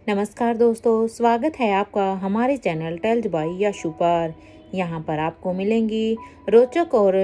नमस्कार दोस्तों, स्वागत है आपका हमारे चैनल टेल्स बाय यशु पर। यहाँ पर आपको मिलेंगी रोचक और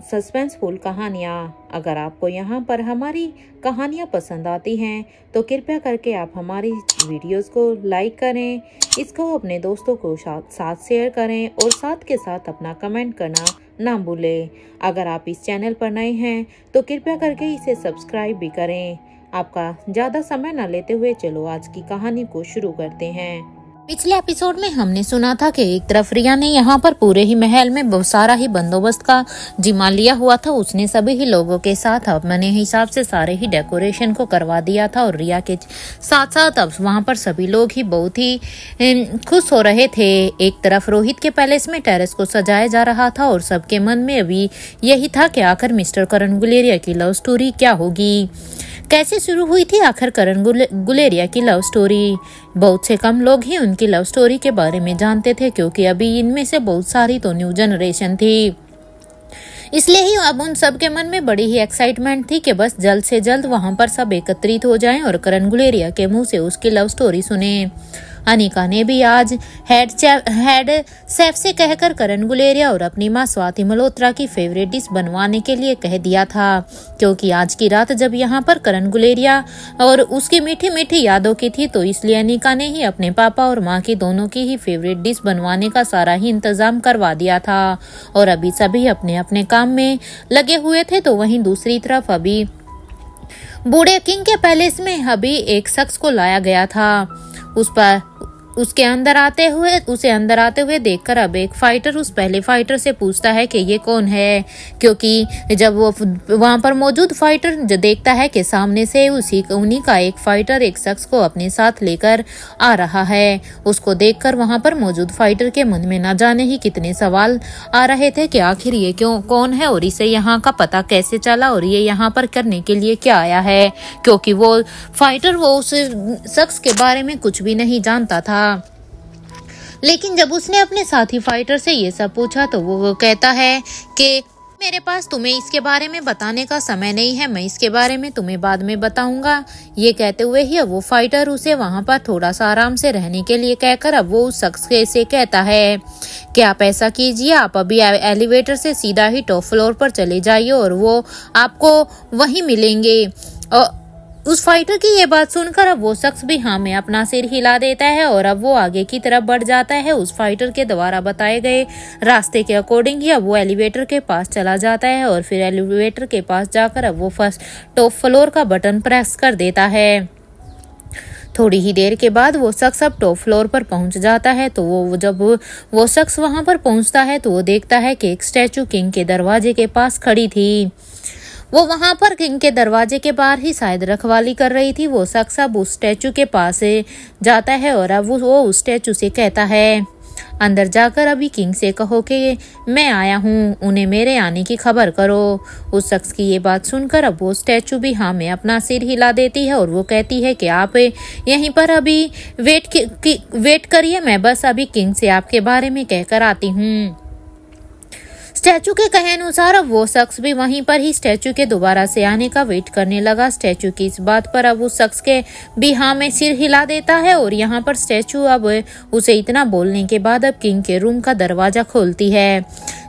सस्पेंसफुल कहानियाँ। अगर आपको यहाँ पर हमारी कहानियाँ पसंद आती हैं तो कृपया करके आप हमारी वीडियोस को लाइक करें, इसको अपने दोस्तों को साथ शेयर करें और साथ के साथ अपना कमेंट करना ना भूलें। अगर आप इस चैनल पर नए हैं तो कृपया करके इसे सब्सक्राइब भी करें। आपका ज्यादा समय न लेते हुए चलो आज की कहानी को शुरू करते हैं। पिछले एपिसोड में हमने सुना था कि एक तरफ रिया ने यहाँ पर पूरे ही महल में बहुत सारा ही बंदोबस्त का जिम्मा लिया हुआ था। उसने सभी ही लोगों के साथ अपने हिसाब से सारे ही डेकोरेशन को करवा दिया था और रिया के साथ साथ अब वहाँ पर सभी लोग ही बहुत ही खुश हो रहे थे। एक तरफ रोहित के पैलेस में टेरेस को सजाया जा रहा था और सबके मन में अभी यही था कि आखिर मिस्टर करण गुलेरिया की लव स्टोरी क्या होगी, कैसे शुरू हुई थी आखिर करण गुलेरिया की लव स्टोरी। बहुत से कम लोग ही उनकी लव स्टोरी के बारे में जानते थे, क्योंकि अभी इनमें से बहुत सारी तो न्यू जनरेशन थी। इसलिए ही अब उन सब के मन में बड़ी ही एक्साइटमेंट थी कि बस जल्द से जल्द वहां पर सब एकत्रित हो जाएं और करण गुलेरिया के मुंह से उसकी लव स्टोरी सुने। अनिका ने भी आज हेड शेफ से कहकर करण गुलेरिया और अपनी माँ स्वाति मल्होत्रा की फेवरेट डिश बनवाने के लिए कह दिया था, क्योंकि आज की रात जब यहाँ पर करण गुलेरिया और उसकी मीठी मीठी यादों की थी, तो इसलिए अनिका ने ही अपने पापा और माँ की दोनों की ही फेवरेट डिश बनवाने का सारा ही इंतजाम करवा दिया था। और अभी सभी अपने अपने काम में लगे हुए थे। तो वहीं दूसरी तरफ अभी बूढ़े किंग के पैलेस में अभी एक शख्स को लाया गया था। उसे अंदर आते हुए देखकर अब एक फाइटर उस पहले फाइटर से पूछता है कि ये कौन है, क्योंकि जब वो वहां पर मौजूद फाइटर जो देखता है कि सामने से उन्हीं का एक फाइटर एक शख्स को अपने साथ लेकर आ रहा है। उसको देखकर वहां पर मौजूद फाइटर के मन में न जाने ही कितने सवाल आ रहे थे कि आखिर ये कौन है और इसे यहाँ का पता कैसे चला और ये यहाँ पर करने के लिए क्या आया है, क्योंकि वो फाइटर उस शख्स के बारे में कुछ भी नहीं जानता था। लेकिन जब उसने अपने साथी फाइटर से ये सब पूछा तो वो कहता है कि मेरे पास तुम्हें इसके बारे में बताने का समय नहीं है, मैं इसके बारे में तुम्हें बाद में बताऊंगा। ये कहते हुए ही अब वो फाइटर उसे वहां पर थोड़ा सा आराम से रहने के लिए कहकर अब वो उस शख्स से कहता है कि आप ऐसा कीजिए, आप अभी एलिवेटर से सीधा ही टॉप फ्लोर पर चले जाइए और वो आपको वहीं मिलेंगे। और उस फाइटर की ये बात सुनकर अब वो शख्स भी हाँ में अपना सिर हिला देता है और अब वो आगे की तरफ बढ़ जाता है। उस फाइटर के द्वारा बताए गए रास्ते के अकॉर्डिंग ही अब वो एलिवेटर के पास चला जाता है और फिर एलिवेटर के पास जाकर अब वो फर्स्ट टॉप फ्लोर का बटन प्रेस कर देता है। थोड़ी ही देर के बाद वो शख्स अब टॉप फ्लोर पर पहुंच जाता है। तो जब वो शख्स वहां पर पहुंचता है तो वो देखता है कि एक स्टैचू किंग के दरवाजे के पास खड़ी थी। वो वहां पर किंग के दरवाजे के बाहर ही शायद रखवाली कर रही थी। वो शख्स अब उस स्टैचू के पास जाता है और अब वो उस स्टैचू से कहता है, अंदर जाकर अभी किंग से कहो कि मैं आया हूँ, उन्हें मेरे आने की खबर करो। उस शख्स की ये बात सुनकर अब वो स्टैचू भी हाँ में अपना सिर हिला देती है और वो कहती है कि आप यहीं पर अभी वेट करिए, मैं बस अभी किंग से आपके बारे में कहकर आती हूँ। स्टैचू के कहे अनुसार अब वो शख्स भी वहीं पर ही स्टैचू के दोबारा से आने का वेट करने लगा। स्टैचू की इस बात पर अब उस शख्स के भी हाँ में सिर हिला देता है और यहाँ पर स्टैचू अब उसे इतना बोलने के बाद अब किंग के रूम का दरवाजा खोलती है।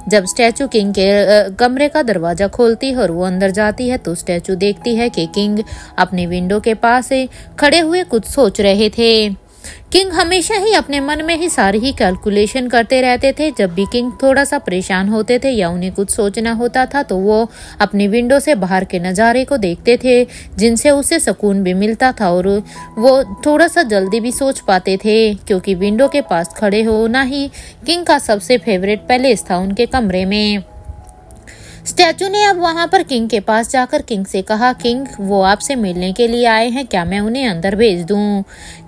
जब स्टैचू किंग के कमरे का दरवाजा खोलती है और वो अंदर जाती है तो स्टैचू देखती है कि किंग अपने विंडो के पास खड़े हुए कुछ सोच रहे थे। किंग हमेशा ही अपने मन में ही सारी ही कैलकुलेशन करते रहते थे। जब भी किंग थोड़ा सा परेशान होते थे या उन्हें कुछ सोचना होता था तो वो अपनी विंडो से बाहर के नज़ारे को देखते थे, जिनसे उसे सुकून भी मिलता था और वो थोड़ा सा जल्दी भी सोच पाते थे, क्योंकि विंडो के पास खड़े होना ही किंग का सबसे फेवरेट पैलेस था उनके कमरे में। स्टैचू ने अब वहां पर किंग के पास जाकर किंग से कहा, किंग वो आपसे मिलने के लिए आए हैं, क्या मैं उन्हें अंदर भेज दूं?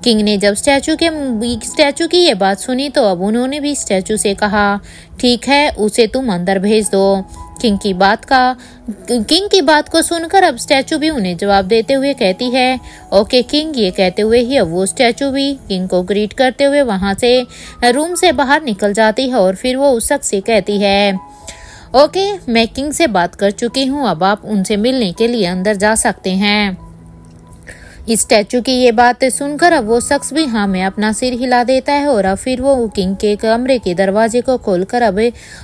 किंग ने जब स्टैचू की ये बात सुनी तो अब उन्होंने भी स्टैचू से कहा, ठीक है, उसे तुम अंदर भेज दो। किंग की बात को सुनकर अब स्टैचू भी उन्हें जवाब देते हुए कहती है, ओके किंग। ये कहते हुए ही अब वो स्टैचू भी किंग को ग्रीट करते हुए वहां से रूम से बाहर निकल जाती है और फिर वो उस शख्स से कहती है, ओके, मैं किंग से बात कर चुकी हूँ, अब आप उनसे मिलने के लिए अंदर जा सकते हैं। स्टैचू की ये बात सुनकर अब वो शख्स भी हाँ में अपना सिर हिला देता है और अब फिर वो किंग के कमरे के दरवाजे को खोलकर अब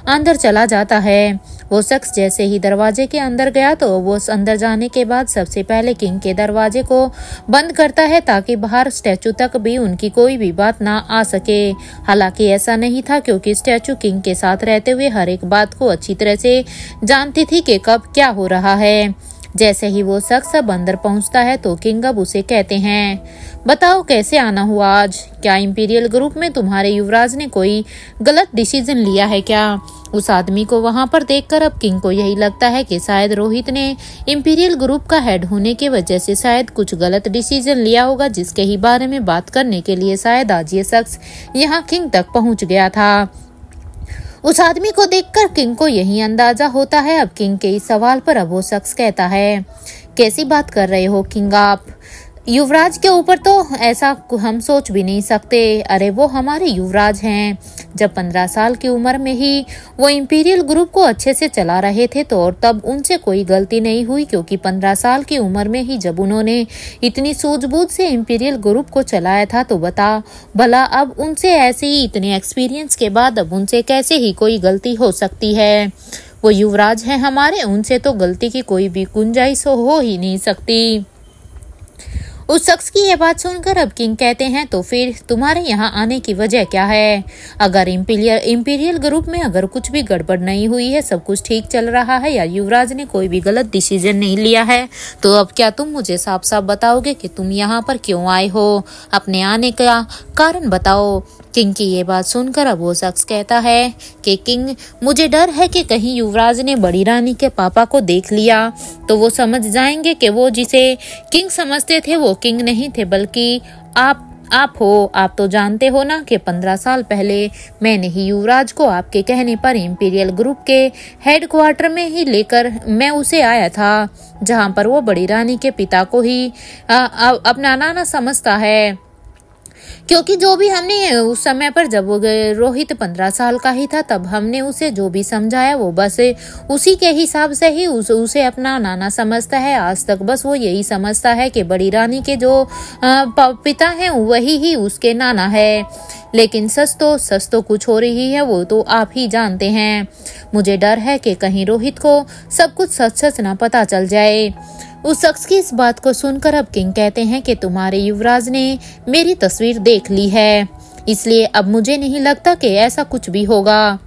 अंदर चला जाता है। वो शख्स जैसे ही दरवाजे के अंदर गया तो वो अंदर जाने के बाद सबसे पहले किंग के दरवाजे को बंद करता है ताकि बाहर स्टैचू तक भी उनकी कोई भी बात ना आ सके। हालांकि ऐसा नहीं था, क्योंकि स्टैचू किंग के साथ रहते हुए हर एक बात को अच्छी तरह से जानती थी कि कब क्या हो रहा है। जैसे ही वो शख्स अब अंदर पहुंचता है तो किंग अब उसे कहते हैं, बताओ कैसे आना हुआ आज? क्या इंपीरियल ग्रुप में तुम्हारे युवराज ने कोई गलत डिसीजन लिया है क्या? उस आदमी को वहां पर देखकर अब किंग को यही लगता है कि शायद रोहित ने इंपीरियल ग्रुप का हेड होने की वजह से शायद कुछ गलत डिसीजन लिया होगा, जिसके ही बारे में बात करने के लिए शायद आज ये शख्स यहाँ किंग तक पहुँच गया था। उस आदमी को देखकर किंग को यही अंदाजा होता है। अब किंग के इस सवाल पर अब वो शख्स कहता है, कैसी बात कर रहे हो किंग आप? युवराज के ऊपर तो ऐसा हम सोच भी नहीं सकते। अरे वो हमारे युवराज हैं। जब 15 साल की उम्र में ही वो इंपीरियल ग्रुप को अच्छे से चला रहे थे तो और तब उनसे कोई गलती नहीं हुई, क्योंकि 15 साल की उम्र में ही जब उन्होंने इतनी सूझबूझ से इंपीरियल ग्रुप को चलाया था तो बता भला अब उनसे ऐसे ही इतने एक्सपीरियंस के बाद अब उनसे कैसे ही कोई गलती हो सकती है? वो युवराज हैं हमारे, उनसे तो गलती की कोई भी गुंजाइश हो ही नहीं सकती। उस शख्स की यह बात सुनकर अब किंग कहते हैं, तो फिर तुम्हारे यहाँ आने की वजह क्या है? अगर इंपीरियल ग्रुप में अगर कुछ भी गड़बड़ नहीं हुई है, सब कुछ ठीक चल रहा है या युवराज ने कोई भी गलत डिसीजन नहीं लिया है, तो अब क्या तुम मुझे साफ साफ बताओगे कि तुम यहाँ पर क्यों आए हो? अपने आने का कारण बताओ। किंग की ये बात सुनकर अब वो शख्स कहता है कि किंग, मुझे डर है कि कहीं युवराज ने बड़ी रानी के पापा को देख लिया तो वो समझ जाएंगे कि वो जिसे किंग समझते थे वो किंग नहीं थे, बल्कि आप हो। आप तो जानते हो ना कि 15 साल पहले मैंने ही युवराज को आपके कहने पर इंपीरियल ग्रुप के हेडक्वार्टर में ही लेकर मैं उसे आया था, जहां पर वो बड़ी रानी के पिता को ही अपना नाना समझता है। क्योंकि जो भी हमने उस समय पर जब वो रोहित 15 साल का ही था तब हमने उसे जो भी समझाया वो बस उसी के हिसाब से ही उसे अपना नाना समझता है। आज तक बस वो यही समझता है कि बड़ी रानी के जो पिता हैं वही ही उसके नाना है। लेकिन सच तो कुछ हो रही है, वो तो आप ही जानते हैं। मुझे डर है कि कहीं रोहित को सब कुछ सच ना पता चल जाए। उस शख्स की इस बात को सुनकर अब किंग कहते हैं कि तुम्हारे युवराज ने मेरी तस्वीर देख ली है, इसलिए अब मुझे नहीं लगता कि ऐसा कुछ भी होगा,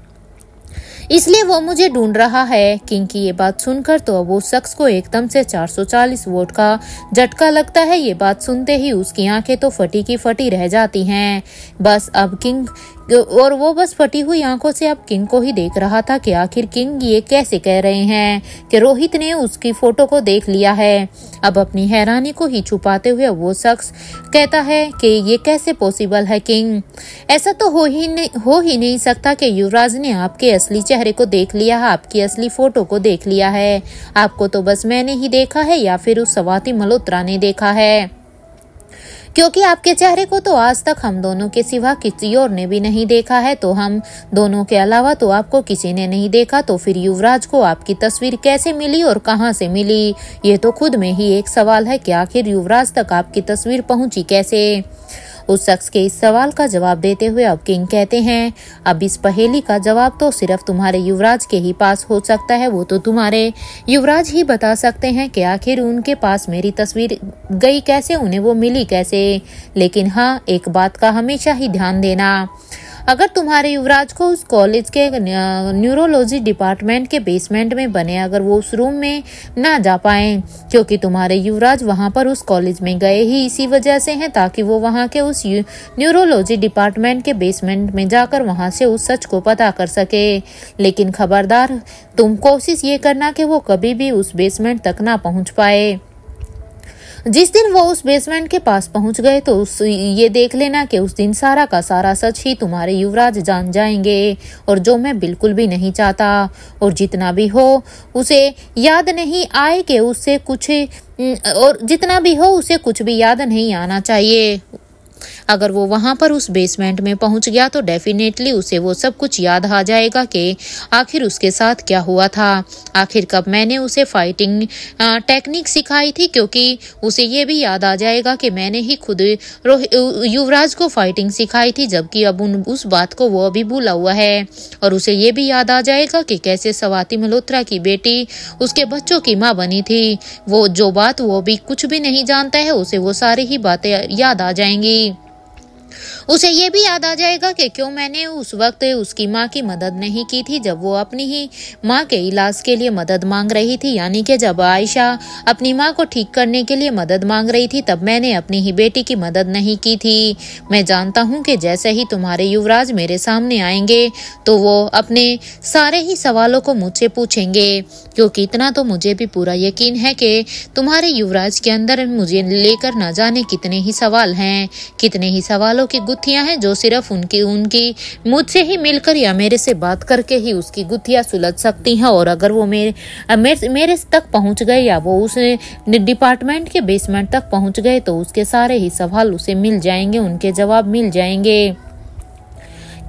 इसलिए वो मुझे ढूंढ रहा है। किंग की ये बात सुनकर तो अब वो शख्स को एकदम से 440 वोट का झटका लगता है। ये बात सुनते ही उसकी आंखें तो फटी की फटी रह जाती हैं। बस अब किंग और वो बस फटी हुई आंखों से अब किंग को ही देख रहा था कि आखिर किंग ये कैसे कह रहे हैं कि रोहित ने उसकी फोटो को देख लिया है। अब अपनी हैरानी को ही छुपाते हुए वो शख्स कहता है कि ये कैसे पॉसिबल है किंग? ऐसा तो हो ही नहीं सकता कि युवराज ने आपके असली चेहरे को देख लिया है, आपकी असली फोटो को देख लिया है। आपको तो बस मैंने ही देखा है या फिर उस स्वाति मल्होत्रा ने देखा है, क्योंकि आपके चेहरे को तो आज तक हम दोनों के सिवा किसी और ने भी नहीं देखा है। तो हम दोनों के अलावा तो आपको किसी ने नहीं देखा, तो फिर युवराज को आपकी तस्वीर कैसे मिली और कहां से मिली? ये तो खुद में ही एक सवाल है कि आखिर युवराज तक आपकी तस्वीर पहुंची कैसे? उस शख्स के इस सवाल का जवाब देते हुए अब किंग कहते हैं, अब इस पहेली का जवाब तो सिर्फ तुम्हारे युवराज के ही पास हो सकता है। वो तो तुम्हारे युवराज ही बता सकते हैं कि आखिर उनके पास मेरी तस्वीर गई कैसे, उन्हें वो मिली कैसे। लेकिन हाँ, एक बात का हमेशा ही ध्यान देना, अगर तुम्हारे युवराज को उस कॉलेज के न्यूरोलॉजी डिपार्टमेंट के बेसमेंट में बने अगर वो उस रूम में ना जा पाए, क्योंकि तुम्हारे युवराज वहां पर उस कॉलेज में गए ही इसी वजह से हैं, ताकि वो वहां के उस न्यूरोलॉजी डिपार्टमेंट के बेसमेंट में जाकर वहां से उस सच को पता कर सके। लेकिन खबरदार, तुम कोशिश ये करना कि वो कभी भी उस बेसमेंट तक ना पहुंच पाए। जिस दिन वो उस बेसमेंट के पास पहुंच गए तो ये देख लेना कि उस दिन सारा का सारा सच ही तुम्हारे युवराज जान जाएंगे, और जो मैं बिल्कुल भी नहीं चाहता। और जितना भी हो उसे याद नहीं आए कि उससे कुछ, और जितना भी हो उसे कुछ भी याद नहीं आना चाहिए। अगर वो वहां पर उस बेसमेंट में पहुंच गया तो डेफिनेटली उसे वो सब कुछ याद आ जाएगा कि आखिर उसके साथ क्या हुआ था, आखिर कब मैंने उसे फाइटिंग टेक्निक सिखाई थी, क्योंकि उसे ये भी याद आ जाएगा कि मैंने ही खुद युवराज को फाइटिंग सिखाई थी, जबकि अब उस बात को वो अभी भूला हुआ है। और उसे ये भी याद आ जाएगा कि कैसे स्वाति मल्होत्रा की बेटी उसके बच्चों की माँ बनी थी। वो जो बात वो भी कुछ भी नहीं जानता है, उसे वो सारी ही बातें याद आ जाएंगी। उसे ये भी याद आ जाएगा कि क्यों मैंने उस वक्त उसकी माँ की मदद नहीं की थी, जब वो अपनी ही माँ के इलाज के लिए मदद मांग रही थी। यानी कि जब आयशा अपनी माँ को ठीक करने के लिए मदद मांग रही थी, तब मैंने अपनी ही बेटी की मदद नहीं की थी। मैं जानता हूँ कि जैसे ही तुम्हारे युवराज मेरे सामने आएंगे तो वो अपने सारे ही सवालों को मुझसे पूछेंगे, क्योंकि इतना तो मुझे भी पूरा यकीन है कि तुम्हारे युवराज के अंदर मुझे लेकर न जाने कितने ही सवाल हैं, कितने ही सवालों की गुत्थियां हैं जो सिर्फ उनकी मुझसे ही मिलकर या मेरे से बात करके ही उसकी गुत्थियां सुलझ सकती हैं। और अगर वो मेरे तक पहुंच गए या वो उस डिपार्टमेंट के बेसमेंट तक पहुंच गए तो उसके सारे ही सवाल उसे मिल जाएंगे, उनके जवाब मिल जाएंगे।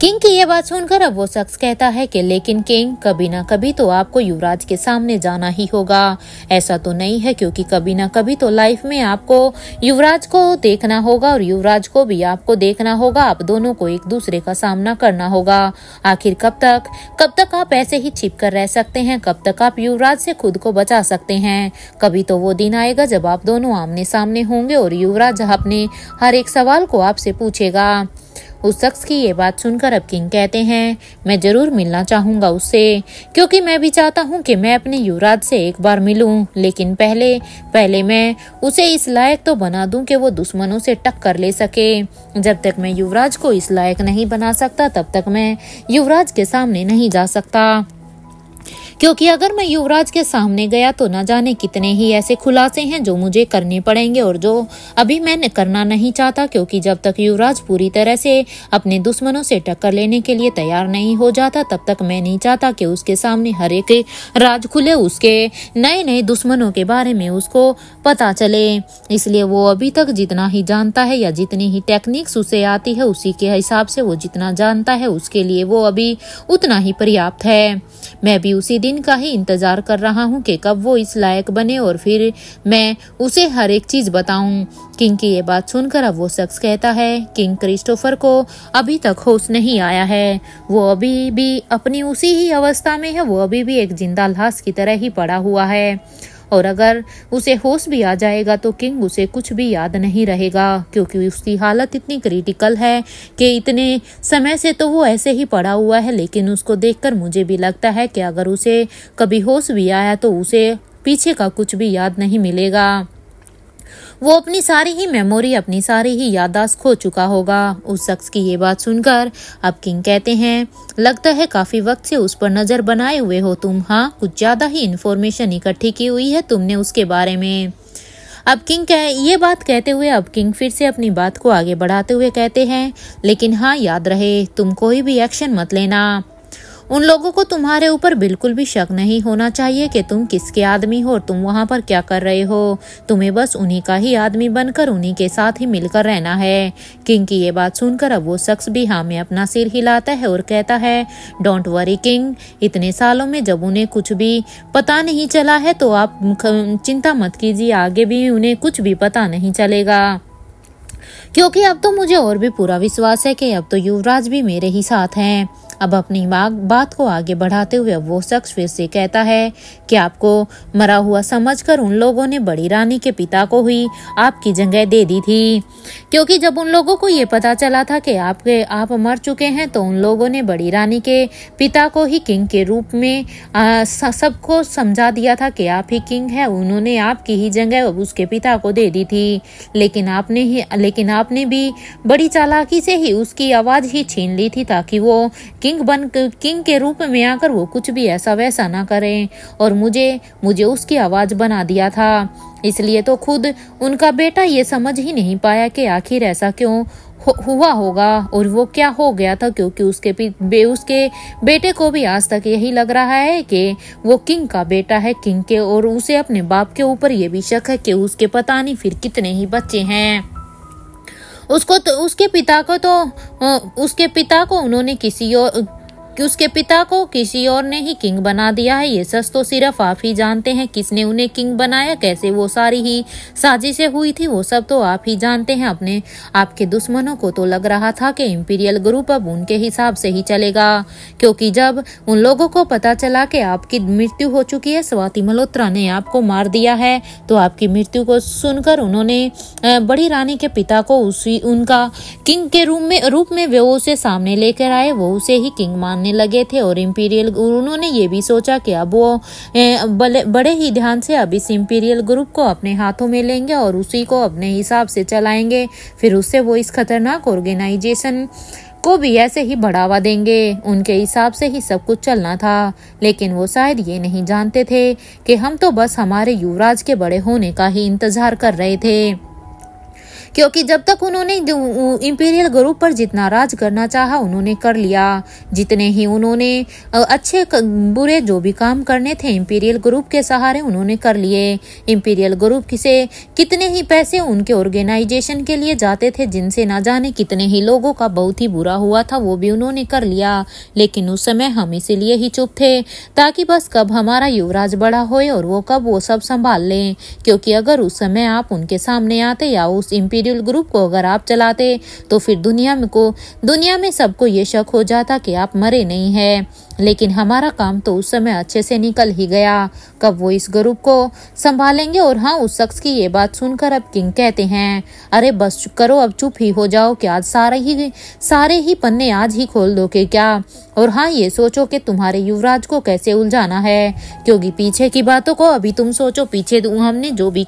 किंग की ये बात सुनकर अब वो शख्स कहता है कि लेकिन किंग, कभी ना कभी तो आपको युवराज के सामने जाना ही होगा। ऐसा तो नहीं है, क्योंकि कभी ना कभी तो लाइफ में आपको युवराज को देखना होगा और युवराज को भी आपको देखना होगा। आप दोनों को एक दूसरे का सामना करना होगा। आखिर कब तक आप ऐसे ही छिप कर रह सकते हैं? कब तक आप युवराज से खुद को बचा सकते हैं? कभी तो वो दिन आएगा जब आप दोनों आमने सामने होंगे और युवराज अपने हर एक सवाल को आपसे पूछेगा। उस शख्स की ये बात सुनकर अब किंग कहते हैं, मैं जरूर मिलना चाहूंगा उससे, क्योंकि मैं भी चाहता हूं कि मैं अपने युवराज से एक बार मिलूं। लेकिन पहले मैं उसे इस लायक तो बना दूं कि वो दुश्मनों से टक्कर ले सके। जब तक मैं युवराज को इस लायक नहीं बना सकता, तब तक मैं युवराज के सामने नहीं जा सकता। क्योंकि अगर मैं युवराज के सामने गया तो न जाने कितने ही ऐसे खुलासे हैं जो मुझे करने पड़ेंगे और जो अभी मैं करना नहीं चाहता, क्योंकि जब तक युवराज पूरी तरह से अपने दुश्मनों से टक्कर लेने के लिए तैयार नहीं हो जाता, तब तक मैं नहीं चाहता कि उसके सामने हर एक राज खुले, उसके नए नए दुश्मनों के बारे में उसको पता चले। इसलिए वो अभी तक जितना ही जानता है या जितनी ही टेक्निक्स उसे आती है, उसी के हिसाब से वो जितना जानता है उसके लिए वो अभी उतना ही पर्याप्त है। मैं भी उसी दिन का ही इंतजार कर रहा हूँ कि कब वो इस लायक बने और फिर मैं उसे हर एक चीज बताऊं। किंग की ये बात सुनकर अब वो शख्स कहता है, किंग क्रिस्टोफर को अभी तक होश नहीं आया है। वो अभी भी अपनी उसी ही अवस्था में है, वो अभी भी एक जिंदा लाश की तरह ही पड़ा हुआ है। और अगर उसे होश भी आ जाएगा तो किंग उसे कुछ भी याद नहीं रहेगा, क्योंकि उसकी हालत इतनी क्रिटिकल है कि इतने समय से तो वो ऐसे ही पड़ा हुआ है। लेकिन उसको देखकर मुझे भी लगता है कि अगर उसे कभी होश भी आया तो उसे पीछे का कुछ भी याद नहीं मिलेगा। वो अपनी सारी ही मेमोरी, अपनी सारी ही याददाश्त खो चुका होगा। उस शख्स की ये बात सुनकर अब किंग कहते हैं, लगता है काफी वक्त से उस पर नजर बनाए हुए हो तुम। हाँ, कुछ ज्यादा ही इंफॉर्मेशन इकट्ठी की हुई है तुमने उसके बारे में। अब किंग ये बात कहते हुए अब किंग फिर से अपनी बात को आगे बढ़ाते हुए कहते हैं, लेकिन हाँ, याद रहे तुम कोई भी एक्शन मत लेना। उन लोगों को तुम्हारे ऊपर बिल्कुल भी शक नहीं होना चाहिए कि तुम किसके आदमी हो और तुम वहां पर क्या कर रहे हो। तुम्हें बस उन्हीं का ही आदमी बनकर उन्हीं के साथ ही मिलकर रहना है। किंग की ये बात सुनकर अब वो शख्स भी हाँ में अपना सिर हिलाता है और कहता है, डोंट वरी किंग, इतने सालों में जब उन्हें कुछ भी पता नहीं चला है तो आप चिंता मत कीजिए, आगे भी उन्हें कुछ भी पता नहीं चलेगा। क्योंकि अब तो मुझे और भी पूरा विश्वास है कि अब तो युवराज भी मेरे ही साथ हैं। अब अपनी बात को आगे बढ़ाते हुए वो शख्स फिर से कहता है कि आपको मरा हुआ समझकर उन लोगों ने बड़ी रानी के पिता को ही आपकी जगह दे दी थी, क्योंकि जब उन लोगों को ये पता चला था कि आप मर चुके हैं तो उन लोगों ने बड़ी रानी के पिता को ही किंग के रूप में सबको समझा दिया था कि आप ही किंग है। उन्होंने आपकी ही जगह उसके पिता को दे दी थी, लेकिन आपने भी बड़ी चालाकी से ही उसकी आवाज ही छीन ली थी, ताकि वो किंग के रूप में आकर वो कुछ भी ऐसा वैसा ना करें, और मुझे उसकी आवाज बना दिया था। इसलिए तो खुद उनका बेटा ये समझ ही नहीं पाया कि आखिर ऐसा क्यों हुआ होगा और वो क्या हो गया था, क्योंकि उसके बेटे को भी आज तक यही लग रहा है कि वो किंग का बेटा है, किंग के, और उसे अपने बाप के ऊपर ये भी शक है कि उसके पता नहीं फिर कितने ही बच्चे हैं। उसके पिता को उन्होंने उसके पिता को किसी और ने ही किंग बना दिया है। ये सच तो सिर्फ आप ही जानते हैं। किसने उन्हें किंग बनाया, कैसे वो सारी ही साजिशें हुई थी, वो सब तो आप ही जानते हैं। आपके दुश्मनों को तो लग रहा था कि इंपीरियल ग्रुप अब उनके हिसाब से ही चलेगा, क्योंकि जब उन लोगों को पता चला कि आपकी मृत्यु हो चुकी है, स्वाति मल्होत्रा ने आपको मार दिया है, तो आपकी मृत्यु को सुनकर उन्होंने बड़ी रानी के पिता को उनका किंग के रूप में वो उसे सामने लेकर आए। वो उसे ही किंग मानने लगे थे और उन्होंने ये भी सोचा कि अब वो बड़े ही ध्यान से अब इस इंपीरियल ग्रुप को अपने हाथों में लेंगे और उसी को अपने हिसाब से चलाएंगे। फिर उससे वो इस खतरनाक ऑर्गेनाइजेशन को भी ऐसे ही बढ़ावा देंगे। उनके हिसाब से ही सब कुछ चलना था, लेकिन वो शायद ये नहीं जानते थे कि हम तो बस हमारे युवराज के बड़े होने का ही इंतजार कर रहे थे, क्योंकि जब तक उन्होंने इंपीरियल ग्रुप पर जितना राज करना चाहा उन्होंने कर लिया। जितने ही उन्होंने अच्छे बुरे जो भी काम करने थे इंपीरियल ग्रुप के सहारे उन्होंने कर लिए। इंपीरियल ग्रुप से कितने ही पैसे उनके ऑर्गेनाइजेशन के लिए जाते थे, जिनसे ना जाने कितने ही लोगों का बहुत ही बुरा हुआ था, वो भी उन्होंने कर लिया। लेकिन उस समय हम इसीलिए ही चुप थे ताकि बस कब हमारा युवराज बड़ा होए और वो कब वो सब संभाल लें, क्योंकि अगर उस समय आप उनके सामने आते या उस इंपीरियल ग्रुप को अगर आप चलाते तो फिर दुनिया में सबको ये शक हो जाता कि आप मरे नहीं हैं। लेकिन हमारा काम तो उस समय अच्छे से निकल ही गया। कब वो इस ग्रुप को संभालेंगे। और हाँ, उस शख्स की ये बात सुनकर अब किंग कहते हैं, अरे बस करो, अब चुप ही हो जाओ कि आज सारे ही पन्ने आज ही खोल दो के क्या। और हाँ, ये सोचो कि तुम्हारे युवराज को कैसे उलझाना है, क्योंकि पीछे की बातों को अभी तुम सोचो। पीछे हमने जो भी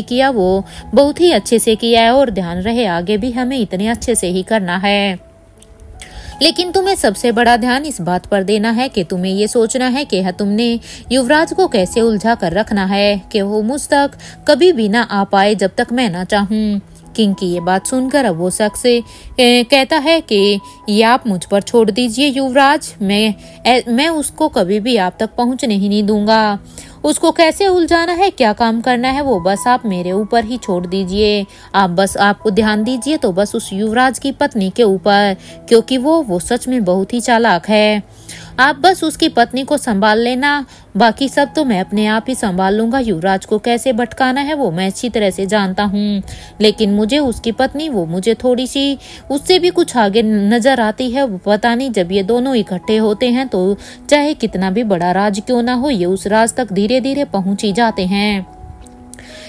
किया वो बहुत ही अच्छे से किया है और ध्यान रहे आगे भी हमें इतने अच्छे से ही करना है। लेकिन तुम्हें सबसे बड़ा ध्यान इस बात पर देना है कि तुम्हें ये सोचना है कि तुमने युवराज को कैसे उलझा कर रखना है कि वो मुझ तक कभी भी ना आ पाए जब तक मैं ना चाहूँ। किंग की ये बात सुनकर अब वो शख्स कहता है कि ये आप मुझ पर छोड़ दीजिए युवराज, मैं उसको कभी भी आप तक पहुंचने ही नहीं दूंगा। उसको कैसे उलझाना है, क्या काम करना है, वो बस आप मेरे ऊपर ही छोड़ दीजिए। आपको ध्यान दीजिए तो बस उस युवराज की पत्नी के ऊपर, क्योंकि वो सच में बहुत ही चालाक है। आप बस उसकी पत्नी को संभाल लेना, बाकी सब तो मैं अपने आप ही संभाल लूंगा। युवराज को कैसे भटकाना है वो मैं अच्छी तरह से जानता हूँ, लेकिन मुझे उसकी पत्नी वो मुझे थोड़ी सी उससे भी कुछ आगे नजर आती है। पता नहीं, जब ये दोनों इकट्ठे होते हैं तो चाहे कितना भी बड़ा राज क्यों ना हो, ये उस राज तक धीरे धीरे पहुंच ही जाते हैं।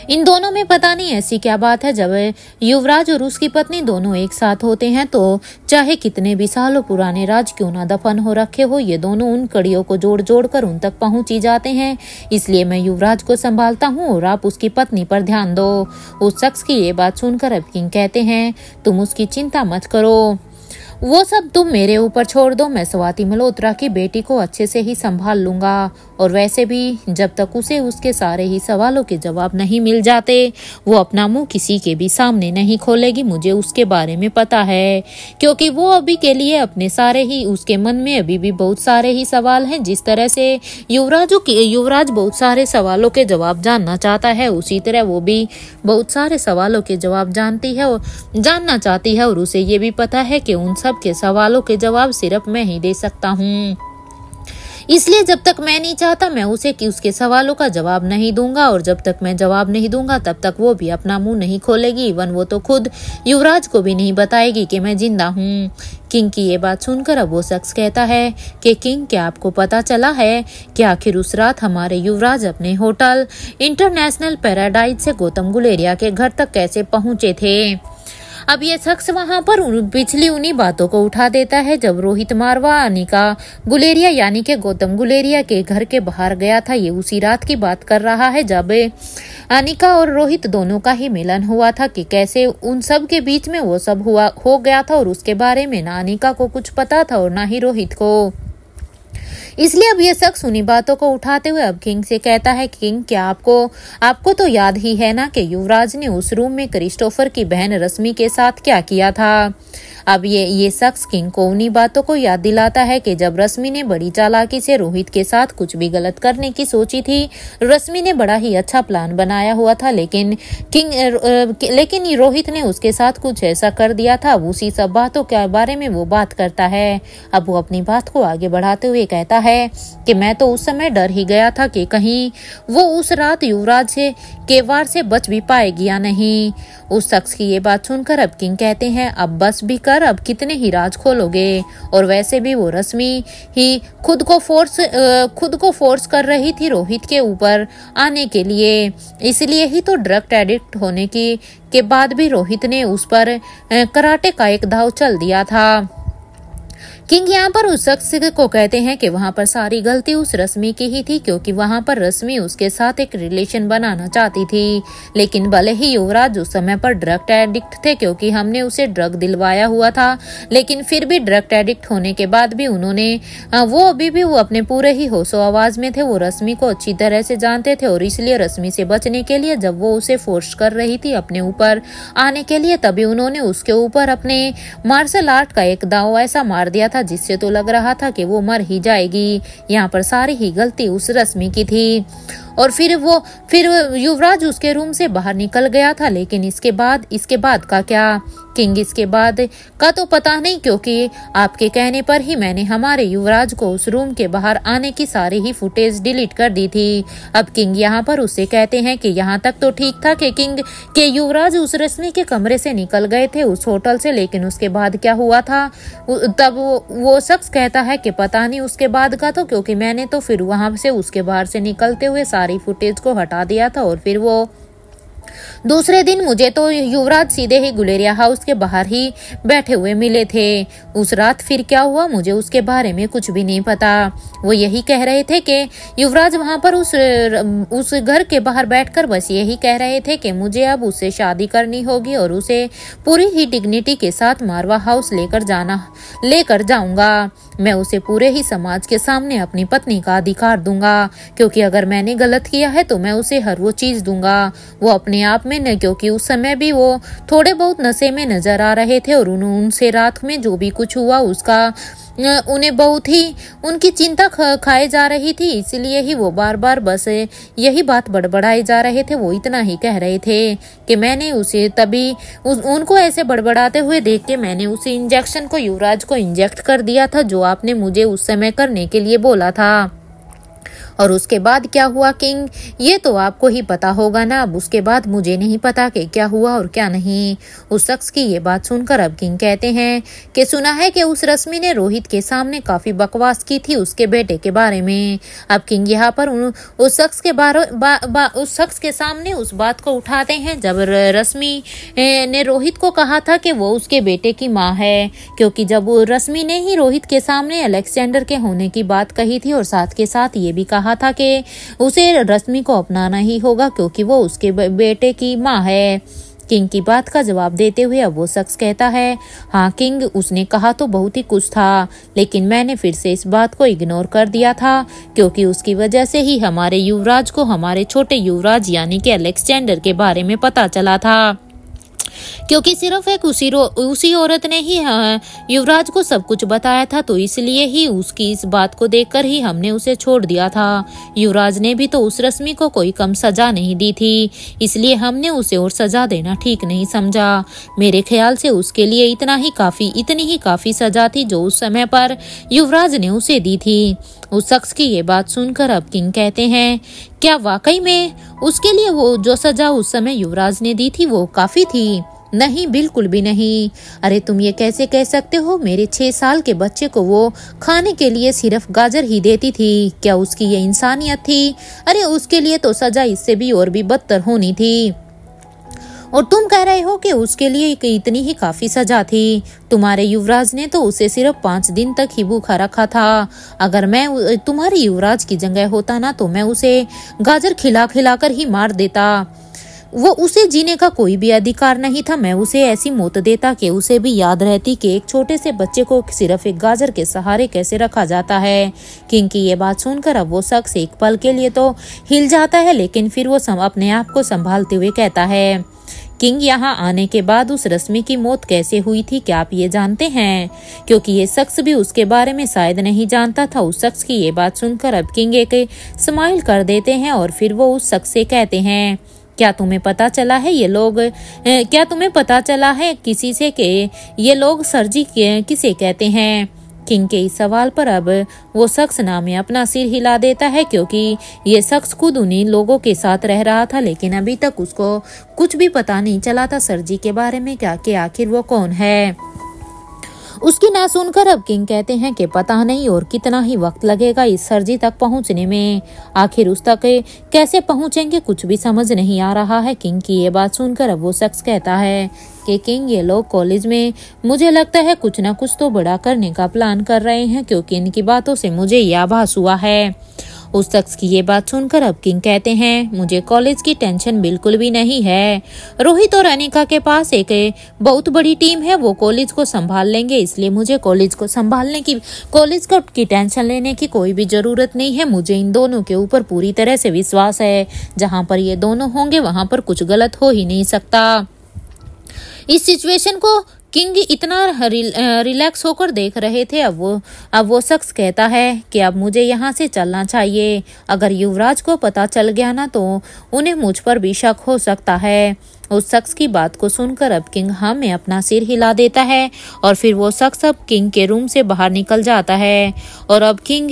इन दोनों में पता नहीं ऐसी क्या बात है, जब युवराज और उसकी पत्नी दोनों एक साथ होते हैं तो चाहे कितने भी सालों पुराने राज क्यों ना दफन हो रखे हो, ये दोनों उन कड़ियों को जोड़ जोड़ कर उन तक पहुंच ही जाते हैं। इसलिए मैं युवराज को संभालता हूँ और आप उसकी पत्नी पर ध्यान दो। उस शख्स की ये बात सुनकर अब किंग कहते हैं, तुम उसकी चिंता मत करो, वो सब तुम मेरे ऊपर छोड़ दो। मैं स्वाति मल्होत्रा की बेटी को अच्छे से ही संभाल लूंगा। और वैसे भी जब तक उसे उसके सारे ही सवालों के जवाब नहीं मिल जाते, वो अपना मुंह किसी के भी सामने नहीं खोलेगी। मुझे उसके बारे में पता है, क्योंकि वो अभी के लिए उसके मन में अभी भी बहुत सारे ही सवाल हैं। जिस तरह से युवराज बहुत सारे सवालों के जवाब जानना चाहता है, उसी तरह वो भी बहुत सारे सवालों के जवाब जानना चाहती है। और उसे ये भी पता है कि उन सब के सवालों के जवाब सिर्फ मैं ही दे सकता हूँ। इसलिए जब तक मैं नहीं चाहता मैं उसके सवालों का जवाब नहीं दूंगा, और जब तक मैं जवाब नहीं दूंगा तब तक वो भी अपना मुंह नहीं खोलेगी। इवन वो तो खुद युवराज को भी नहीं बताएगी कि मैं जिंदा हूँ। किंग की ये बात सुनकर अब वो शख्स कहता है कि किंग, क्या आपको पता चला है कि आखिर उस रात हमारे युवराज अपने होटल इंटरनेशनल पैराडाइज से गौतम गुलेरिया के घर तक कैसे पहुंचे थे। अब ये शख्स वहां पर पिछली उन्हीं बातों को उठा देता है जब रोहित मारवा अनिका गुलेरिया यानी कि गौतम गुलेरिया के घर के बाहर गया था। ये उसी रात की बात कर रहा है जब अनिका और रोहित दोनों का ही मिलन हुआ था, कि कैसे उन सब के बीच में वो सब हो गया था। और उसके बारे में ना अनिका को कुछ पता था और ना ही रोहित को। इसलिए अब ये शख्स उन्हीं बातों को उठाते हुए अब किंग से कहता है, किंग क्या आपको तो याद ही है ना कि युवराज ने उस रूम में क्रिस्टोफर की बहन रश्मि के साथ क्या किया था। अब ये शख्स किंग को उन्हीं बातों को याद दिलाता है कि जब रश्मि ने बड़ी चालाकी से रोहित के साथ कुछ भी गलत करने की सोची थी। रश्मि ने बड़ा ही अच्छा प्लान बनाया हुआ था, लेकिन रोहित ने उसके साथ कुछ ऐसा कर दिया था। अब उसी सब बातों के बारे में वो बात करता है। अब वो अपनी बात को आगे बढ़ाते हुए कहता है कि मैं तो उस समय डर ही गया था कि कहीं वो उस रात युवराज के वार से बच भी पाएगी या नहीं। उस शख्स की ये बात सुनकर अब किंग कहते हैं, अब बस भी कर, अब कितने ही राज खोलोगे। और वैसे भी वो रश्मि ही खुद को फोर्स कर रही थी रोहित के ऊपर आने के लिए। इसलिए ही तो ड्रग एडिक्ट होने के बाद भी रोहित ने उस पर कराटे का एक दाव चल दिया था। किंग यहाँ पर उस शख्स को कहते हैं कि वहाँ पर सारी गलती उस रश्मि की ही थी, क्योंकि वहाँ पर रश्मि उसके साथ एक रिलेशन बनाना चाहती थी। लेकिन भले ही युवराज उस समय पर ड्रग एडिक्ट थे, क्योंकि हमने उसे ड्रग दिलवाया हुआ था, लेकिन फिर भी ड्रग एडिक्ट होने के बाद भी उन्होंने वो अभी भी वो अपने पूरे ही होशो आवाज में थे। वो रश्मि को अच्छी तरह से जानते थे और इसलिए रश्मि से बचने के लिए जब वो उसे फोर्स कर रही थी अपने ऊपर आने के लिए, तभी उन्होंने उसके ऊपर अपने मार्शल आर्ट का एक दाव ऐसा मार दिया था जिससे तो लग रहा था कि वो मर ही जाएगी। यहाँ पर सारी ही गलती उस रश्मि की थी। और फिर युवराज उसके रूम से बाहर निकल गया था। लेकिन इसके बाद का क्या किंग, इसके बाद का तो पता नहीं, क्योंकि आपके कहने पर ही मैंने हमारे युवराज को उस रूम के बाहर आने की सारी ही फुटेज डिलीट कर दी थी। अब किंग यहाँ पर उससे कहते हैं कि यहाँ तक तो ठीक था कि किंग के युवराज उस रश्मि के कमरे से निकल गए थे उस होटल से, लेकिन उसके बाद क्या हुआ था। तब वो शख्स कहता है कि पता नहीं उसके बाद का तो, क्योंकि मैंने तो फिर वहां से उसके बाहर से निकलते हुए सारी फुटेज को हटा दिया था। और फिर वो दूसरे दिन मुझे तो युवराज सीधे ही गुलेरिया हाउस के बाहर ही बैठे हुए मिले थे। उस रात फिर क्या हुआ मुझे उसके बारे में कुछ भी नहीं पता। वो यही कह रहे थे कि युवराज वहां पर उस घर के बाहर बैठकर बस यही कह रहे थे कि मुझे अब उससे शादी करनी होगी और उसे पूरी ही डिग्निटी के साथ मारवा हाउस लेकर जाऊंगा। मैं उसे पूरे ही समाज के सामने अपनी पत्नी का अधिकार दूंगा, क्योंकि अगर मैंने गलत किया है तो मैं उसे हर वो चीज दूंगा। वो अपने आप में न, क्योंकि उस समय भी वो थोड़े बहुत नशे में नजर आ रहे थे और उनसे रात में जो भी कुछ हुआ उसका उन्हें बहुत ही उनकी चिंता खाए जा रही थी। इसलिए ही वो बार बार बस यही बात बड़बड़ाए जा रहे थे। वो इतना ही कह रहे थे कि मैंने उसे तभी उनको ऐसे बड़बड़ाते हुए देख के मैंने उसे इंजेक्शन को युवराज को इंजेक्ट कर दिया था जो आपने मुझे उस समय करने के लिए बोला था। और उसके बाद क्या हुआ किंग, ये तो आपको ही पता होगा ना। अब उसके बाद मुझे नहीं पता कि क्या हुआ और क्या नहीं। उस शख्स की ये बात सुनकर अब किंग कहते हैं कि सुना है कि उस रश्मि ने रोहित के सामने काफी बकवास की थी उसके बेटे के बारे में। अब किंग यहाँ पर उस शख्स के सामने उस बात को उठाते हैं जब रश्मि ने रोहित को कहा था कि वो उसके बेटे की माँ है, क्योंकि जब रश्मि ने ही रोहित के सामने अलेक्जेंडर के होने की बात कही थी और साथ के साथ ये भी कहा था कि उसे रश्मि को अपनाना ही होगा क्योंकि वो उसके बेटे की माँ है। किंग की बात का जवाब देते हुए अब वो शख्स कहता है, हाँ किंग, उसने कहा तो बहुत ही कुछ था, लेकिन मैंने फिर से इस बात को इग्नोर कर दिया था, क्योंकि उसकी वजह से ही हमारे युवराज को हमारे छोटे युवराज यानी कि अलेक्जेंडर के बारे में पता चला था। क्योंकि सिर्फ एक उसी औरत ने ही युवराज को सब कुछ बताया था, तो इसलिए ही उसकी इस बात को देखकर ही हमने उसे छोड़ दिया था। युवराज ने भी तो उस रश्मि को कोई कम सजा नहीं दी थी, इसलिए हमने उसे और सजा देना ठीक नहीं समझा। मेरे ख्याल से उसके लिए इतनी ही काफी सजा थी जो उस समय पर युवराज ने उसे दी थी। उस शख्स की ये बात सुनकर अब किंग कहते हैं, क्या वाकई में उसके लिए वो जो सजा उस समय युवराज ने दी थी वो काफी थी? नहीं, बिल्कुल भी नहीं। अरे तुम ये कैसे कह सकते हो? मेरे 6 साल के बच्चे को वो खाने के लिए सिर्फ गाजर ही देती थी। क्या उसकी ये इंसानियत थी? अरे उसके लिए तो सजा इससे भी और भी बदतर होनी थी। और तुम कह रहे हो कि उसके लिए इतनी ही काफी सजा थी। तुम्हारे युवराज ने तो उसे सिर्फ 5 दिन तक ही भूखा रखा था। अगर मैं तुम्हारे युवराज की जगह होता ना तो मैं उसे गाजर खिला कर ही मार देता। वो उसे जीने का कोई भी अधिकार नहीं था। मैं उसे ऐसी मौत देता कि उसे भी याद रहती कि एक छोटे से बच्चे को सिर्फ एक गाजर के सहारे कैसे रखा जाता है। किंग की ये बात सुनकर अब वो शख्स एक पल के लिए तो हिल जाता है, लेकिन फिर वो अपने आप को संभालते हुए कहता है, किंग यहाँ आने के बाद उस रश्मि की मौत कैसे हुई थी, क्या आप ये जानते हैं? क्योंकि ये शख्स भी उसके बारे में शायद नहीं जानता था। उस शख्स की ये बात सुनकर अब किंग एक स्माइल कर देते हैं और फिर वो उस शख्स से कहते हैं, क्या तुम्हें पता चला है किसी से कि ये लोग सर्जी किसे कहते हैं? किंग के इस सवाल पर अब वो शख्स ना में अपना सिर हिला देता है, क्योंकि ये शख्स खुद उन्हीं लोगों के साथ रह रहा था, लेकिन अभी तक उसको कुछ भी पता नहीं चला था सर्जी के बारे में, क्या कि आखिर वो कौन है। उसकी ना सुनकर अब किंग कहते हैं कि पता नहीं और कितना ही वक्त लगेगा इस सर्जी तक पहुंचने में, आखिर उस तक कैसे पहुंचेंगे कुछ भी समझ नहीं आ रहा है। किंग की ये बात सुनकर अब वो शख्स कहता है कि किंग, ये लोग कॉलेज में मुझे लगता है कुछ ना कुछ तो बड़ा करने का प्लान कर रहे हैं, क्योंकि इनकी बातों से मुझे यह आभास हुआ है। उस शख्स की ये बात सुनकर अब किंग कहते हैं, मुझे कॉलेज की टेंशन बिल्कुल भी नहीं है। रोहित और अनिका के पास एक बहुत बड़ी टीम है, वो कॉलेज को संभाल लेंगे, इसलिए मुझे कॉलेज की टेंशन लेने की कोई भी जरूरत नहीं है। मुझे इन दोनों के ऊपर पूरी तरह से विश्वास है। जहाँ पर ये दोनों होंगे वहाँ पर कुछ गलत हो ही नहीं सकता। इस सिचुएशन को किंग इतना रिलैक्स होकर देख रहे थे। अब वो शख्स कहता है कि अब मुझे यहाँ से चलना चाहिए। अगर युवराज को पता चल गया ना तो उन्हें मुझ पर भी शक हो सकता है। उस शख्स की बात को सुनकर अब किंग हाँ में अपना सिर हिला देता है और फिर वो शख्स अब किंग के रूम से बाहर निकल जाता है। और अब किंग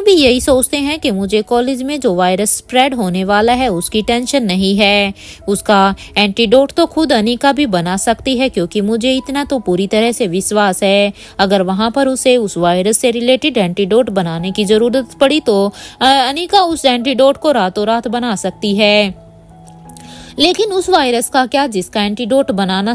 भी यही सोचते हैं कि मुझे कॉलेज में जो वायरस स्प्रेड होने वाला है उसकी टेंशन नहीं है। उसका एंटीडोट तो खुद अनिका भी बना सकती है, क्योंकि मुझे इतना तो पूरी तरह से विश्वास है। अगर वहां पर उसे उस वायरस से रिलेटेड एंटीडोट बनाने की जरूरत पड़ी तो अनिका उस एंटीडोट को रातों रात बना सकती है। लेकिन उस वायरस का क्या जिसका एंटीडोट बनाना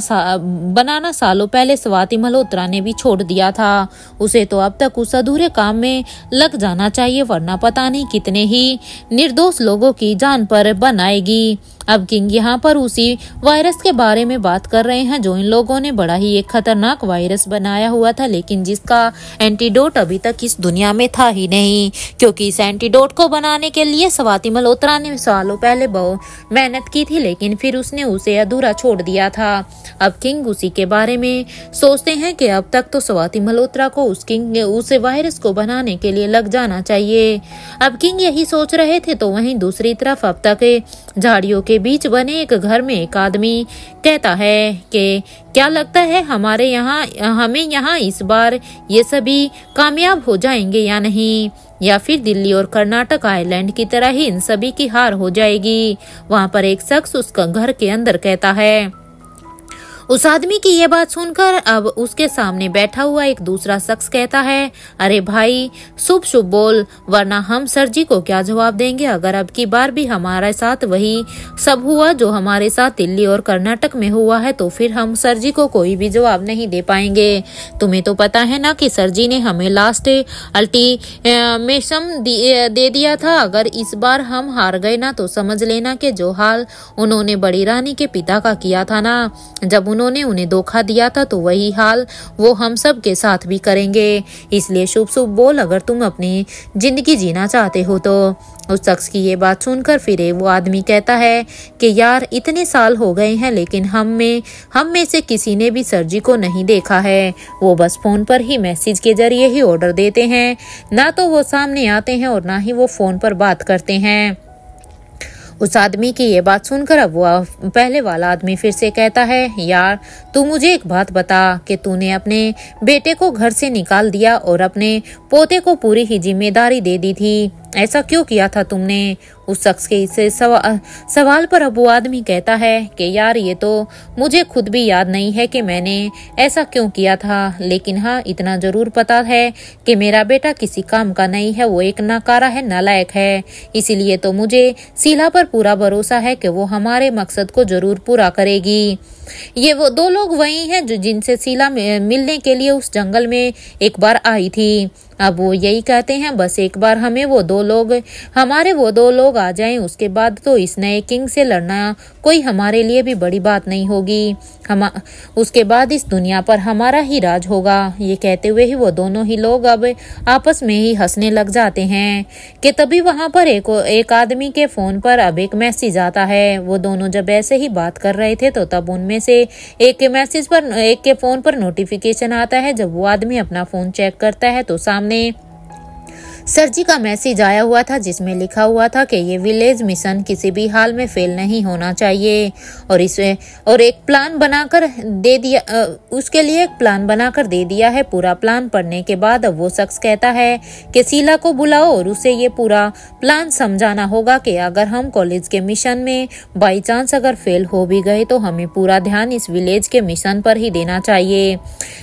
सालों पहले स्वाति मल्होत्रा ने भी छोड़ दिया था। उसे तो अब तक उस अधूरे काम में लग जाना चाहिए, वरना पता नहीं कितने ही निर्दोष लोगों की जान पर बन आएगी। अब किंग यहाँ पर उसी वायरस के बारे में बात कर रहे हैं जो इन लोगों ने बड़ा ही एक खतरनाक वायरस बनाया हुआ था, लेकिन जिसका एंटीडोट अभी तक इस दुनिया में था ही नहीं। क्योंकि इस एंटीडोट को बनाने के लिए स्वाति मल्होत्रा ने सालों पहले बहुत मेहनत की थी, लेकिन फिर उसने उसे अधूरा छोड़ दिया था। अब किंग उसी के बारे में सोचते हैं कि अब तक तो स्वाति मल्होत्रा को उस वायरस को बनाने के लिए लग जाना चाहिए। अब किंग यही सोच रहे थे तो वहीं दूसरी तरफ अब तक झाड़ियों के बीच बने एक घर में एक आदमी कहता है कि क्या लगता है हमें यहाँ इस बार ये सभी कामयाब हो जाएंगे या नहीं, या फिर दिल्ली और कर्नाटक आइलैंड की तरह ही इन सभी की हार हो जाएगी। वहाँ पर एक शख्स उसका घर के अंदर कहता है। उस आदमी की ये बात सुनकर अब उसके सामने बैठा हुआ एक दूसरा शख्स कहता है, अरे भाई शुभ शुभ बोल, वरना हम सर जी को क्या जवाब देंगे। अगर अब की बार भी हमारे साथ वही सब हुआ जो हमारे साथ दिल्ली और कर्नाटक में हुआ है तो फिर हम सर जी को कोई भी जवाब नहीं दे पाएंगे। तुम्हें तो पता है ना कि सर जी ने हमें लास्ट अल्टीमेटम दे दिया था। अगर इस बार हम हार गए ना तो समझ लेना कि जो हाल उन्होंने बड़ी रानी के पिता का किया था ना, जब उन्होंने उन्हें धोखा दिया था, तो वही हाल वो हम सब के साथ भी करेंगे। इसलिए शुभ शुभ बोल अगर तुम अपनी जिंदगी जीना चाहते हो तो। उस शख्स की ये बात सुनकर फिर वो आदमी कहता है कि यार इतने साल हो गए हैं लेकिन हम में से किसी ने भी सर जी को नहीं देखा है। वो बस फोन पर ही मैसेज के जरिए ही ऑर्डर देते हैं, ना तो वो सामने आते हैं और ना ही वो फोन पर बात करते हैं। उस आदमी की ये बात सुनकर अब वो पहले वाला आदमी फिर से कहता है, यार तू मुझे एक बात बता कि तूने अपने बेटे को घर से निकाल दिया और अपने पोते को पूरी ही जिम्मेदारी दे दी थी, ऐसा क्यों किया था तुमने? उस शख्स के इस सवाल पर अब वो आदमी कहता है कि यार ये तो मुझे खुद भी याद नहीं है कि मैंने ऐसा क्यों किया था, लेकिन हाँ इतना जरूर पता है कि मेरा बेटा किसी काम का नहीं है, वो एक नाकारा है, नालायक है। इसीलिए तो मुझे शीला पर पूरा भरोसा है कि वो हमारे मकसद को जरूर पूरा करेगी। ये वो दो लोग वही हैं जो जिनसे शीला मिलने के लिए उस जंगल में एक बार आई थी। अब वो यही कहते हैं बस एक बार हमारे वो दो लोग आ जाएं, उसके बाद तो इस नए किंग से लड़ना कोई हमारे लिए भी बड़ी बात नहीं होगी। हम उसके बाद इस दुनिया पर हमारा ही राज होगा। ये कहते हुए ही वो दोनों ही लोग अब आपस में ही हंसने लग जाते हैं कि तभी वहां पर एक आदमी के फोन पर अब एक मैसेज आता है। वो दोनों जब ऐसे ही बात कर रहे थे तो तब उनमें से एक के फोन पर नोटिफिकेशन आता है। जब वो आदमी अपना फोन चेक करता है तो सामने सर जी का मैसेज आया हुआ था, जिसमें लिखा हुआ था कि ये विलेज मिशन किसी भी हाल में फेल नहीं होना चाहिए और एक प्लान बनाकर दे दिया। उसके लिए एक प्लान बनाकर दे दिया है। पूरा प्लान पढ़ने के बाद अब वो शख्स कहता है कि शीला को बुलाओ और उसे ये पूरा प्लान समझाना होगा कि अगर हम कॉलेज के मिशन में बाई चांस अगर फेल हो भी गए तो हमें पूरा ध्यान इस विलेज के मिशन पर ही देना चाहिए,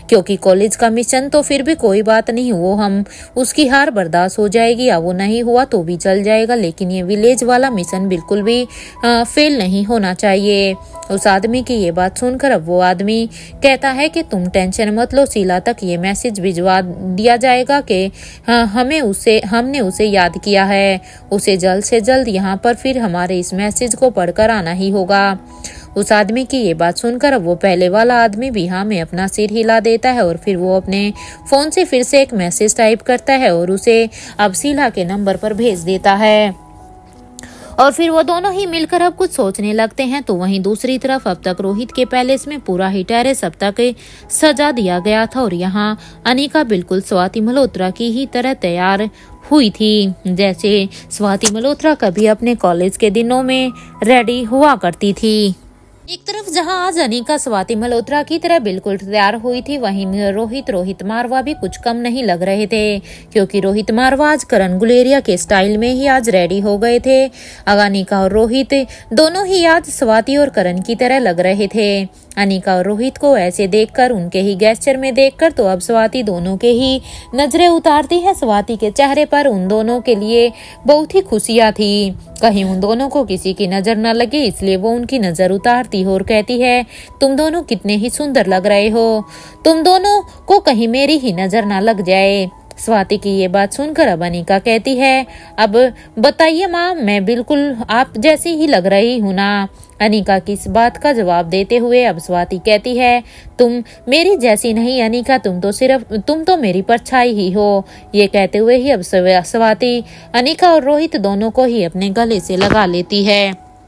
क्योंकि कॉलेज का मिशन तो फिर भी कोई बात नहीं, वो हम उसकी हार बर्दाश्त हो जाएगी या वो नहीं हुआ तो भी चल जाएगा, लेकिन ये विलेज वाला मिशन बिल्कुल भी फेल नहीं होना चाहिए। उस आदमी की ये बात सुनकर अब वो आदमी कहता है कि तुम टेंशन मत लो, शीला तक ये मैसेज भिजवा दिया जाएगा कि हमने उसे याद किया है। उसे जल्द से जल्द यहाँ पर फिर हमारे इस मैसेज को पढ़कर आना ही होगा। उस आदमी की ये बात सुनकर अब वो पहले वाला आदमी भी हाँ में अपना सिर हिला देता है और फिर वो अपने फोन से फिर से एक मैसेज टाइप करता है और उसे अब शीला के नंबर पर भेज देता है। और फिर वो दोनों ही मिलकर अब कुछ सोचने लगते हैं। तो वहीं दूसरी तरफ अब तक रोहित के पैलेस में पूरा ही टेरेस अब तक सजा दिया गया था और यहाँ अनिका बिल्कुल स्वाति मल्होत्रा की ही तरह तैयार हुई थी, जैसे स्वाति मल्होत्रा कभी अपने कॉलेज के दिनों में रेडी हुआ करती थी। एक तरफ जहां आज अनिका स्वाति मल्होत्रा की तरह बिल्कुल तैयार हुई थी, वहीं रोहित मारवा भी कुछ कम नहीं लग रहे थे, क्योंकि रोहित मारवा आज करण गुलेरिया के स्टाइल में ही आज रेडी हो गए थे। अनिका और रोहित दोनों ही आज स्वाति और करण की तरह लग रहे थे। अनिका और रोहित को ऐसे देखकर, उनके ही गेस्चर में देखकर तो अब स्वाति दोनों के ही नजरें उतारती है। स्वाति के चेहरे पर उन दोनों के लिए बहुत ही खुशियां थी, कहीं उन दोनों को किसी की नजर न लगे, इसलिए वो उनकी नजर उतारती है और कहती है तुम दोनों कितने ही सुंदर लग रहे हो, तुम दोनों को कहीं मेरी ही नजर न लग जाए। स्वाति की ये बात सुनकर अब अनिका कहती है अब बताइए माँ, मैं बिल्कुल आप जैसी ही लग रही हूँ ना। अनिका की इस बात का जवाब देते हुए अब स्वाति कहती है तुम मेरी जैसी नहीं अनिका, तुम तो मेरी परछाई ही हो। ये कहते हुए ही अब स्वाति अनिका और रोहित दोनों को ही अपने गले से लगा लेती है।